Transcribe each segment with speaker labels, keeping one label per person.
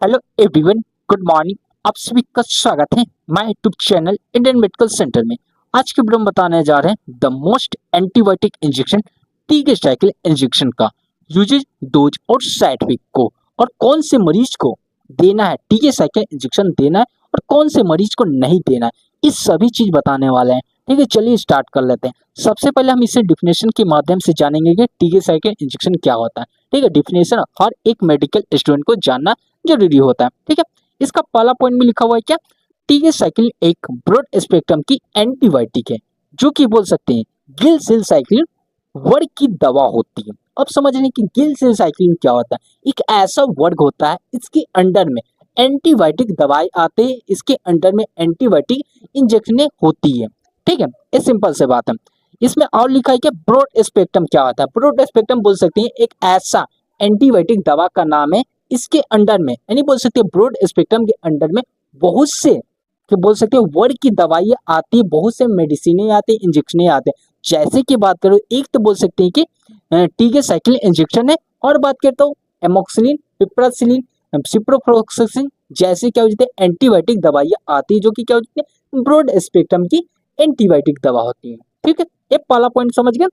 Speaker 1: Hello everyone, good morning. आप सभी का स्वागत है my YouTube channel Indian medical centre में। आज के वीडियो में बताने जा रहे हैं the most antibiotic injection tigecycline injection का यूजेज, डोज और साइड इफेक्ट को, और कौन से मरीज को देना है टीगेसाइक्लिन इंजेक्शन देना है और कौन से मरीज को नहीं देना है, इस सभी चीज बताने वाले हैं। ठीक है, चलिए स्टार्ट कर लेते हैं। सबसे पहले हम इसे डिफिनेशन के माध्यम से जानेंगे कि टीगेसाइक्लिन इंजेक्शन क्या होता है। ठीक है, डिफिनेशन हर एक मेडिकल स्टूडेंट को जानना जरूरी होता है। ठीक है, इसका पहला पॉइंट में लिखा हुआ है क्या, टीगेसाइक्लिन एक ब्रॉड स्पेक्ट्रम की एंटीबायोटिक है जो कि बोल सकते हैं गिलसेल्साइक्लिन वर्ग की दवा होती है। अब समझ लें कि गिलसेल्साइक्लिन क्या होता है। एक ऐसा वर्ग होता है, इसके अंडर में एंटीबायोटिक दवाई आते हैं, इसके अंडर में एंटीबायोटिक इंजेक्शन होती है। ठीक है, ये सिंपल से बात है। इसमें और लिखा है कि ब्रॉड स्पेक्ट्रम क्या होता है। ब्रॉड स्पेक्ट्रम बोल सकते हैं एक ऐसा एंटीबायोटिक दवा का नाम है, इसके अंडर में यानी बोल सकते हैं ब्रॉड स्पेक्ट्रम के अंडर में बहुत से कि बोल सकते हैं वर्ड की दवाइयाँ आती है, बहुत से मेडिसिन आते हैं, इंजेक्शन आते हैं। जैसे कि बात करो, एक तो बोल सकते हैं कि टीगेसाइक्लिन इंजेक्शन है, और बात करता हूँ एमोक्सिलिन, पिप्रासिलिन, सिप्रोफ्लोक्सासिन जैसे क्या हो जाते हैं एंटीबायोटिक दवाइयाँ आती है जो कि क्या हो जाती है ब्रॉड स्पेक्ट्रम की एंटीबायोटिक दवा होती है। ठीक है, ये पहला पॉइंट समझ गया।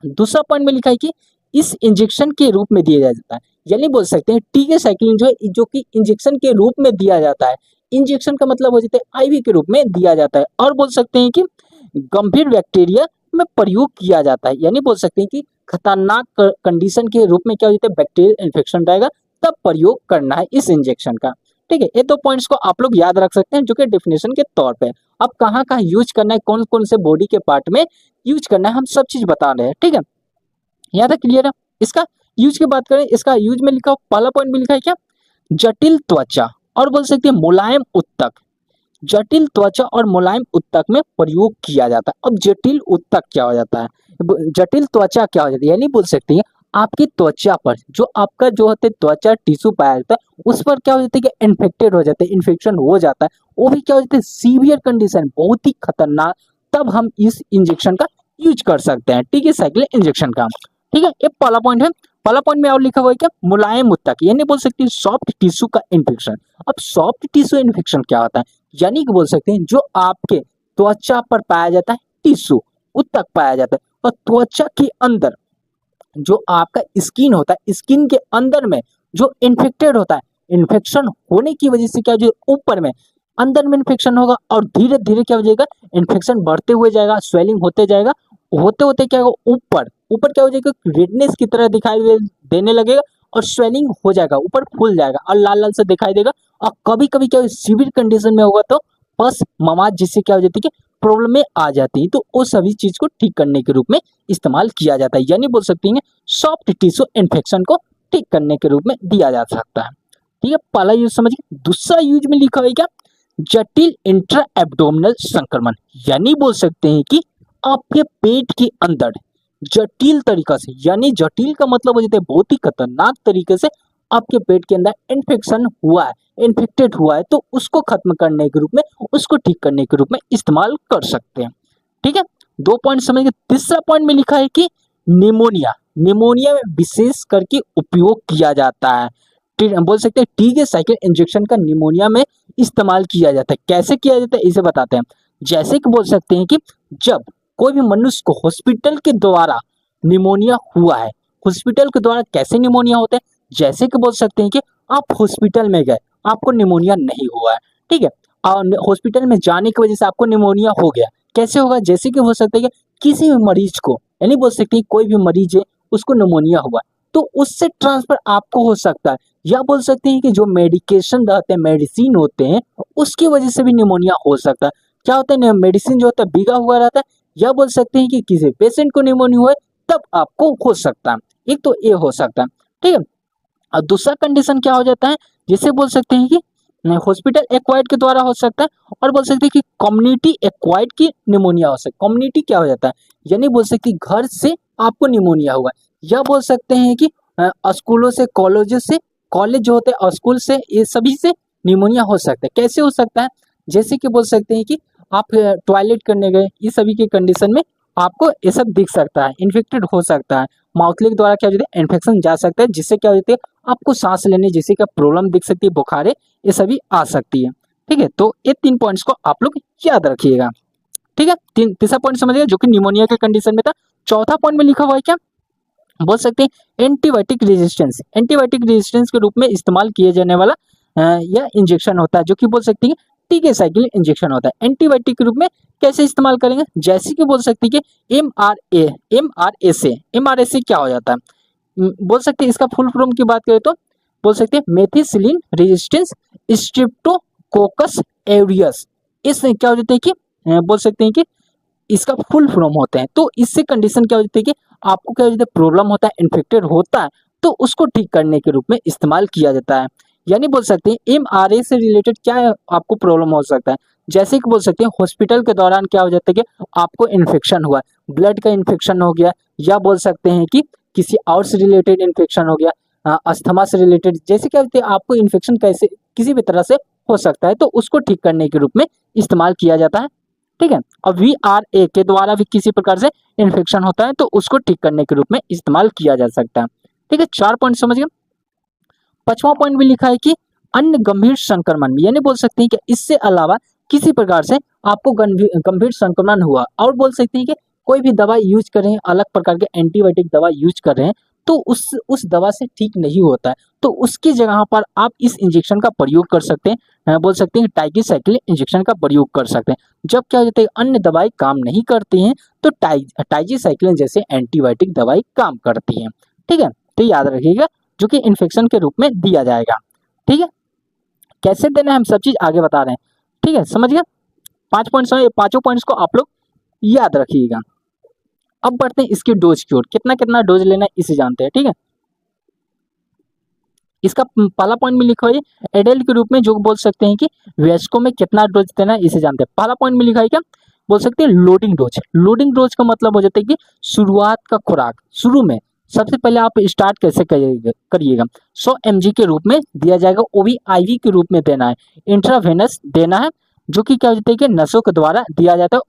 Speaker 1: दूसरा पॉइंट में लिखा है कि इस इंजेक्शन के रूप में दिया जाता है, यानी बोल सकते हैं टीगेसाइक्लिन जो है जो कि इंजेक्शन के रूप में दिया जाता है। इंजेक्शन का मतलब हो जाता है आईवी के रूप में दिया जाता है, और बोल सकते हैं कि गंभीर बैक्टीरिया में प्रयोग किया जाता है, यानी बोल सकते हैं कि खतरनाक कंडीशन के रूप में क्या हो जाता है बैक्टीरियल इन्फेक्शन रहेगा, तब प्रयोग करना है इस इंजेक्शन का। ठीक है, ये दो पॉइंट्स को आप लोग याद रख सकते हैं जो कि डेफिनेशन के तौर पे। अब कहाँ कहाँ यूज करना है, कौन कौन से बॉडी के पार्ट में यूज करना है, हम सब चीज बता रहे हैं। ठीक है, यहाँ तक क्लियर है। इसका यूज की बात करें, इसका यूज में लिखा पहला पॉइंट में लिखा है क्या, जटिल त्वचा और बोल सकते हैं मुलायम उत्तक। जटिल त्वचा और मुलायम उत्तक में प्रयोग किया जाता है। अब जटिल उत्तक क्या हो जाता है, जटिल त्वचा क्या हो जाती है, यानी बोल सकते हैं आपकी त्वचा पर जो आपका जो होते त्वचा टिश्यू पाया जाता है उस पर क्या हो जाता है कि इन्फेक्टेड हो जाते हैं, इन्फेक्शन हो जाता है, वो भी क्या हो जाता है सीवियर कंडीशन, बहुत ही खतरनाक, तब हम इस इंजेक्शन का यूज कर सकते हैं टीगेसाइक्लिन इंजेक्शन का। ठीक है, ये पहला पॉइंट है। पहला पॉइंट में और लिखा हुआ है क्या, मुलायम उत्तक, यानी बोल सकते हैं सॉफ्ट टिश्यू का इन्फेक्शन। अब सॉफ्ट टिश्यू इन्फेक्शन क्या होता है, यानी कि बोल सकते हैं जो आपके त्वचा पर पाया जाता है टिश्यू, उत्तक पाया जाता है, और त्वचा के अंदर जो आपका स्किन होता है, स्किन के अंदर में जो इन्फेक्टेड होता है, इन्फेक्शन होने की वजह से क्या हो जाएगा ऊपर में अंदर में इन्फेक्शन होगा, और धीरे धीरे क्या हो जाएगा इन्फेक्शन बढ़ते हुए जाएगा, स्वेलिंग होते जाएगा, होते होते क्या होगा ऊपर ऊपर क्या हो जाएगा रेडनेस की तरह देने लगेगा, और स्वेलिंग हो जाएगा, ऊपर फूल जाएगा और लाल लाल से दिखाई देगा। और कभी कभी क्या सीवियर कंडीशन में होगा तो पस ममाज जिससे क्या हो जाती है कि प्रॉब्लम में आ जाती है, तो वो सभी चीज को ठीक करने के रूप में इस्तेमाल किया जाता है, यानी बोल सकते हैं सॉफ्ट टिश्यू इन्फेक्शन को ठीक करने के रूप में दिया जा सकता है। ठीक है, पहला यूज समझिए। दूसरा यूज में लिखा हुआ है क्या, जटिल इंट्रा एब्डोमिनल संक्रमण, यानी बोल सकते हैं कि आपके पेट के अंदर जटिल तरीका से, यानी जटिल का मतलब हो जाता है बहुत ही खतरनाक तरीके से आपके पेट के अंदर इन्फेक्शन हुआ है, इन्फेक्टेड हुआ है, तो उसको खत्म करने के रूप में, उसको ठीक करने के रूप में इस्तेमाल कर सकते हैं। ठीक है, दो पॉइंट समझ गए। तीसरा पॉइंट में लिखा है कि निमोनिया, निमोनिया में विशेष करके उपयोग किया जाता है। बोल सकते हैं टीगेसाइक्लिन इंजेक्शन का निमोनिया में इस्तेमाल किया जाता है। कैसे किया जाता है इसे बताते हैं। जैसे कि बोल सकते हैं कि जब कोई भी मनुष्य को हॉस्पिटल के द्वारा निमोनिया हुआ है, हॉस्पिटल के द्वारा कैसे निमोनिया होता है, जैसे कि बोल सकते हैं कि आप हॉस्पिटल में गए, आपको निमोनिया नहीं हुआ है, ठीक है, और हॉस्पिटल में जाने की वजह से आपको निमोनिया हो गया, कैसे होगा, जैसे कि हो सकता है कि किसी भी मरीज को, यानी बोल सकते हैं कोई भी मरीज है उसको निमोनिया हुआ तो उससे ट्रांसफर आपको हो सकता है, या बोल सकते हैं कि जो मेडिकेशन रहते हैं, मेडिसिन होते हैं, उसकी वजह से भी निमोनिया हो सकता है। क्या होता है मेडिसिन जो होता है बिगा हुआ रहता है, या बोल सकते हैं कि किसी पेशेंट को निमोनिया हुआ है तब आपको हो सकता है। एक तो ये हो सकता है, ठीक है। और दूसरा कंडीशन क्या हो जाता है, जिसे बोल सकते हैं कि हॉस्पिटल एक्वायर्ड के द्वारा हो सकता है, और बोल सकते हैं कि कम्युनिटी एक्वायर्ड की निमोनिया हो सकता है। कम्युनिटी क्या हो जाता है, यानी बोल सकते हैं घर से आपको निमोनिया हुआ है, या बोल सकते हैं कि स्कूलों से, कॉलेजों से, कॉलेज जो होते हैं स्कूल से, ये सभी से निमोनिया हो सकता है। कैसे हो सकता है, जैसे कि बोल सकते हैं कि आप टॉयलेट करने गए, ये सभी के कंडीशन में आपको ये सब दिख सकता है, इन्फेक्टेड हो सकता है, माउथलिक द्वारा क्या हो जाता है इन्फेक्शन जा सकता है, जिससे क्या हो जाती है आपको सांस लेने जैसे क्या प्रॉब्लम दिख सकती है, बुखारे ये सभी आ सकती है। ठीक है, तो ये 3 पॉइंट्स को आप लोग याद रखिएगा। ठीक है, तीसरा पॉइंट समझिएगा जो कि निमोनिया के कंडीशन में था। चौथा पॉइंट में लिखा हुआ है क्या, बोल सकते हैं एंटीबायोटिक रेजिस्टेंस। एंटीबायोटिक रेजिस्टेंस के रूप में इस्तेमाल किए जाने वाला यह इंजेक्शन होता है, जो कि बोल सकते हैं टीके साइकिल इंजेक्शन होता है। एंटीबायोटिक के रूप में कैसे इस्तेमाल करेंगे, जैसे कि बोल सकते हैं कि एमआरएसए क्या हो जाता है, बोल सकते हैं इसका फुल फॉर्म की बात करें तो बोल सकते हैं मेथिसिलिन रेजिस्टेंस स्ट्रेप्टोकोकस एरियस। इससे क्या हो जाता है कि बोल सकते हैं कि इसका फुल फॉर्म होते हैं। तो इससे कंडीशन क्या हो जाती है कि आपको क्या हो जाता है प्रॉब्लम होता है, इन्फेक्टेड होता है, तो उसको ठीक करने के रूप में इस्तेमाल किया जाता है। यानी बोल सकते हैं एमआरए से रिलेटेड क्या है, आपको प्रॉब्लम हो सकता है, जैसे कि बोल सकते हैं हॉस्पिटल के दौरान क्या हो जाता है कि आपको इन्फेक्शन हुआ, ब्लड का इन्फेक्शन हो गया, या बोल सकते हैं कि किसी और से रिलेटेड इन्फेक्शन हो गया, अस्थमा से रिलेटेड, जैसे क्या होते हैं आपको इन्फेक्शन कैसे किसी भी तरह से हो सकता है, तो उसको ठीक करने के रूप में इस्तेमाल किया जाता है। ठीक है, और VRA के द्वारा भी किसी प्रकार से इन्फेक्शन होता है, तो उसको ठीक करने के रूप में इस्तेमाल किया जा सकता है। ठीक है, 4 पॉइंट समझ गए। 5वां पॉइंट भी लिखा है कि अन्य गंभीर संक्रमण में, यानी बोल सकते हैं कि इससे अलावा किसी प्रकार से आपको गंभीर संक्रमण हुआ, और बोल सकते हैं कि कोई भी दवा यूज कर रहे हैं, अलग प्रकार के एंटीबायोटिक दवा यूज कर रहे हैं, तो उस दवा से ठीक नहीं होता है, तो उसकी जगह पर आप इस इंजेक्शन का प्रयोग कर सकते हैं, बोल सकते हैं टाइजीसाइक्लिन इंजेक्शन का प्रयोग कर सकते हैं। जब क्या हो जाता है अन्य दवाई काम नहीं करती हैं, तो टाइजीसाइक्लिन जैसे एंटीबायोटिक दवाई काम करती है। ठीक है, तो याद रखिएगा, जो कि इन्फेक्शन के रूप में दिया जाएगा। ठीक है, कैसे देना है हम सब चीज आगे बता रहे हैं। ठीक है, समझ गया। 5 पॉइंट्स हैं, पांचों पॉइंट्स को आप लोग याद रखिएगा। अब बढ़ते हैं इसकी डोज की ओर, कितना कितना डोज लेना है इसे जानते हैं। ठीक है, इसका पहला पॉइंट में लिखा है एडल्ट के रूप में, जो बोल सकते हैं कि वयस्कों में कितना डोज देना है इसे जानते हैं। पहला पॉइंट में लिखा है क्या, बोल सकते हैं लोडिंग डोज। लोडिंग डोज का मतलब हो जाता है कि शुरुआत का खुराक, शुरू में सबसे पहले आप स्टार्ट कैसे करिएगा 100 mg के रूप में दिया जाएगा, वो भी IV के रूप में देना है, इंट्रावेनस देना है, जो कि क्या हो जाता है कि नसों के द्वारा दिया जाता है,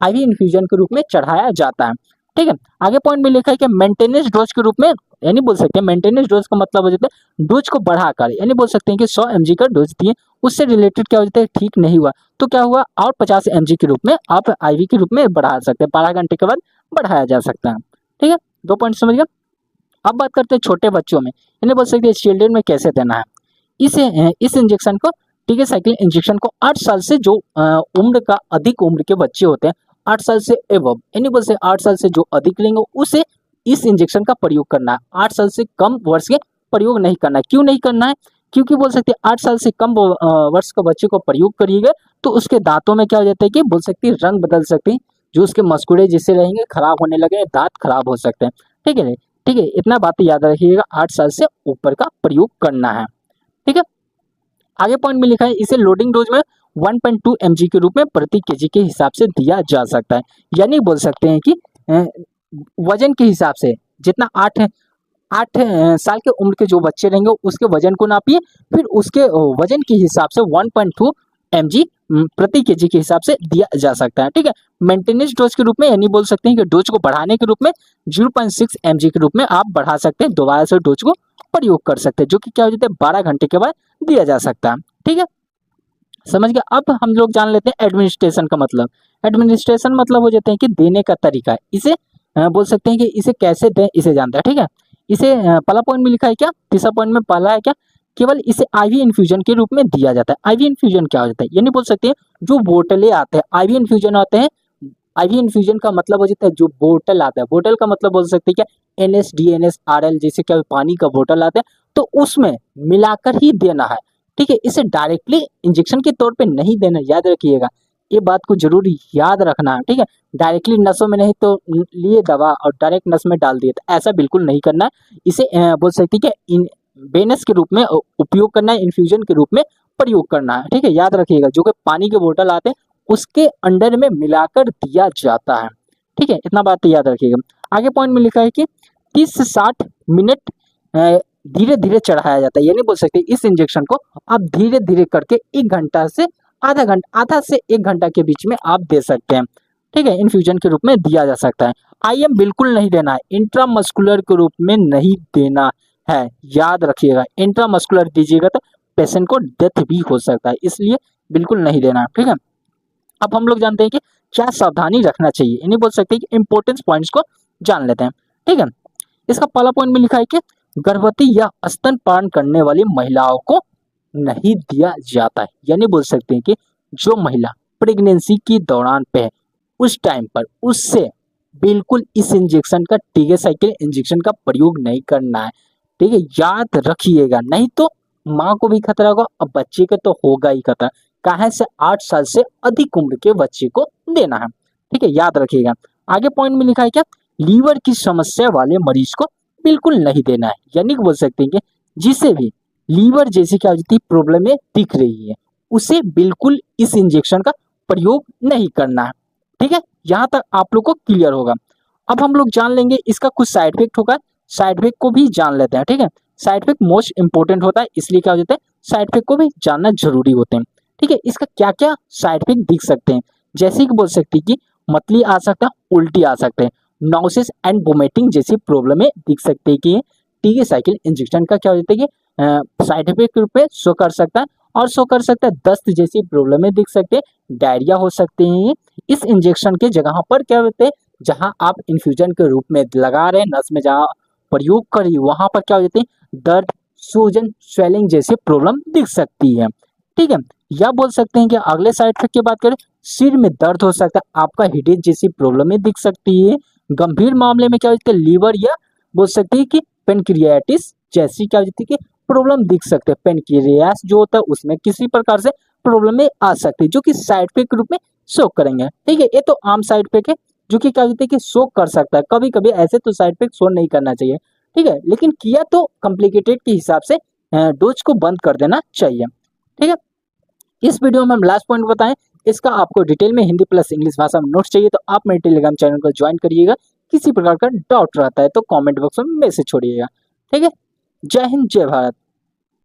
Speaker 1: IV इन्फ्यूजन के रूप में चढ़ाया जाता है। ठीक है, आगे पॉइंट में लिखा है कि मेंटेनेंस डोज के रूप में, यानी बोल सकते हैं मेंटेनेंस डोज का मतलब हो जाता है डोज को बढ़ाकर, यानी बोल सकते हैं कि 100 mg का डोज दिए, उससे रिलेटेड क्या हो जाता है ठीक नहीं हुआ, तो क्या हुआ और 50 mg के रूप में आप IV के रूप में बढ़ा सकते हैं, 12 घंटे के बाद बढ़ाया जा सकता है। ठीक है, 2 पॉइंट समझ गया। अब बात करते हैं छोटे बच्चों में, यानी बोल सकते हैं चिल्ड्रन में कैसे देना है। इस इंजेक्शन को टीकेसाइक्लिन इंजेक्शन को 8 साल से जो उम्र का अधिक उम्र के बच्चे होते हैं, 8 साल से एबव, यानी बोल सकते 8 साल से जो अधिक लेंगे उसे इस इंजेक्शन का प्रयोग करना है। 8 साल से कम वर्ष के प्रयोग नहीं करना है। क्यों नहीं करना है, क्योंकि बोल सकते हैं 8 साल से कम वर्ष के बच्चे को प्रयोग करिएगा तो उसके दांतों में क्या हो जाता है कि बोल सकते हैं रंग बदल सकते हैं, जो उसके मस्कुड़े जिससे रहेंगे खराब होने लगे, दांत खराब हो सकते हैं। ठीक है, ठीक है, इतना बात याद रखिएगा, 8 साल से ऊपर का प्रयोग करना है। ठीक है, आगे पॉइंट में लिखा है इसे लोडिंग डोज में 1.2 mg के रूप में प्रति केजी के हिसाब से दिया जा सकता है, यानी बोल सकते हैं कि वजन के हिसाब से जितना 8 साल के उम्र के जो बच्चे रहेंगे उसके वजन को नापिए, फिर उसके वजन के हिसाब से 1.2 mg प्रति केजी के हिसाब से दिया जा सकता है। ठीक है, मेंटेनेंस डोज के रूप में, यानी बोल सकते हैं कि डोज को बढ़ाने के रूप में 0.6 mg के रूप में आप बढ़ा सकते हैं, दोबारा से डोज को प्रयोग कर सकते हैं, जो कि क्या हो जाता है 12 घंटे के बाद दिया जा सकता है। ठीक है, समझ गया। अब हम लोग जान लेते हैं एडमिनिस्ट्रेशन का मतलब। एडमिनिस्ट्रेशन मतलब हो जाते हैं कि देने का तरीका, इसे बोल सकते हैं कि इसे कैसे दें इसे जानते हैं। ठीक है, इसे पहला पॉइंट में लिखा है क्या, तीसरा पॉइंट में पहला है क्या, केवल इसे IV इन्फ्यूजन के रूप में दिया जाता है। IV इन्फ्यूजन क्या हो जाता है, यानी बोल सकते हैं जो बोतलें आते हैं IV इन्फ्यूजन आते हैं। IV इन्फ्यूजन का मतलब हो जाता है जो बोतल आता है, बोतल का मतलब बोल सकते हैं क्या NS DNS RL, जैसे क्या पानी का बोतल आता है, तो उसमें मिलाकर ही देना है। ठीक है, इसे डायरेक्टली इंजेक्शन के तौर पे नहीं देना, याद रखिएगा, ये बात को जरूर याद रखना है। ठीक है, डायरेक्टली नसों में नहीं तो लिए दवा और डायरेक्ट नस में डाल दिए, तो ऐसा बिल्कुल नहीं करना है। इसे बोल सकते हैं कि वेनस के रूप में उपयोग करना है, इन्फ्यूजन के रूप में प्रयोग करना है। ठीक है, याद रखिएगा, जो कि पानी के बोतल आते हैं उसके अंडर में मिलाकर दिया जाता है। ठीक है, इतना बात तो याद रखिएगा। आगे पॉइंट में लिखा है कि 30 से 60 मिनट धीरे धीरे चढ़ाया जाता है, यानी बोल सकते हैं इस इंजेक्शन को आप धीरे धीरे करके 1 घंटा से आधा से 1 घंटा के बीच में आप दे सकते हैं। ठीक है, इन्फ्यूजन के रूप में दिया जा सकता है। आईएम बिल्कुल नहीं देना है, इंट्रामस्कुलर के रूप में नहीं देना है, याद रखिएगा। इंट्रामस्कुलर दीजिएगा तो पेशेंट को डेथ भी हो सकता है, इसलिए बिल्कुल नहीं देना है। ठीक है, अब हम लोग जानते हैं कि क्या सावधानी रखना चाहिए, इन्हें बोल सकते हैं कि इंपॉर्टेंस पॉइंट्स को जान लेते हैं। ठीक है, इसका पहला पॉइंट में लिखा है कि गर्भवती या स्तनपान करने वाली महिलाओं को नहीं दिया जाता है, यानी बोल सकते हैं कि जो महिला प्रेगनेंसी के दौरान पे है उस टाइम पर उससे बिल्कुल इस इंजेक्शन का टीगेसाइक्लिन इंजेक्शन का प्रयोग नहीं करना है। ठीक है, याद रखिएगा, नहीं तो माँ को भी खतरा होगा और बच्चे के तो होगा ही खतरा। कहाँ से 8 साल से अधिक उम्र के बच्चे को देना है। ठीक है, याद रखिएगा। आगे पॉइंट में लिखा है क्या, लीवर की समस्या वाले मरीज को बिल्कुल नहीं देना है, यानी कि बोल सकते हैं कि जिसे भी लीवर जैसी क्या होती प्रॉब्लम में दिख रही है उसे बिल्कुल इस इंजेक्शन का प्रयोग नहीं करना है। ठीक है, यहाँ तक आप लोग को क्लियर होगा। अब हम लोग जान लेंगे इसका कुछ साइड इफेक्ट होगा, साइड इफेक्ट को भी जान लेते हैं। ठीक है, साइड इफेक्ट मोस्ट इंपोर्टेंट होता है, इसलिए क्या हो जाता है साइड इफेक्ट को भी जानना जरूरी होते हैं। ठीक है, इसका क्या क्या साइड इफेक्ट दिख सकते हैं, जैसे कि बोल सकते हैं कि मतली आ सकता है, उल्टी आ सकते हैं, नॉसिस एंड वोमिटिंग जैसी प्रॉब्लम में दिख सकते हैं कि टीगेसाइक्लिन इंजेक्शन का क्या हो जाता है कि साइड इफेक्ट के रूप में शो कर सकता है, और शो कर सकता है दस्त जैसी प्रॉब्लम में दिख सकते हैं, डायरिया हो सकते हैं। इस इंजेक्शन के जगह पर क्या होते हैं, जहां आप इन्फ्यूजन के रूप में लगा रहे हैं, नस में जहां प्रयोग करिए वहां पर क्या हो जाते हैं दर्द, सूजन, स्वेलिंग जैसी प्रॉब्लम दिख सकती है। ठीक है, या बोल सकते हैं कि अगले साइड इफेक्ट की बात करें, सिर में दर्द हो सकता है, आपका हेडेक जैसी प्रॉब्लम दिख सकती है। गंभीर मामले में क्या होता है लीवर या बोल सकते हैं कि पेनक्रियाटिस जैसी क्या होती है कि प्रॉब्लम दिख सकते हैं। पेनक्रियास जो होता है उसमें किसी प्रकार से प्रॉब्लम में आ सकती है, जो कि साइड इफेक्ट के रूप में शो करेंगे। ठीक है, ये तो आम साइड इफेक्ट है जो कि क्या होता है कि शो कर सकता है, कभी कभी ऐसे तो साइड इफेक्ट शो नहीं करना चाहिए। ठीक है, लेकिन किया तो कॉम्प्लिकेटेड के हिसाब से डोज को बंद कर देना चाहिए। ठीक है, इस वीडियो में हम लास्ट पॉइंट बताएं, इसका आपको डिटेल में हिंदी प्लस इंग्लिश भाषा में नोट्स चाहिए तो आप मेरे टेलीग्राम चैनल को ज्वाइन करिएगा। किसी प्रकार का डाउट रहता है तो कमेंट बॉक्स में मैसेज छोड़िएगा। ठीक है, जय हिंद, जय भारत।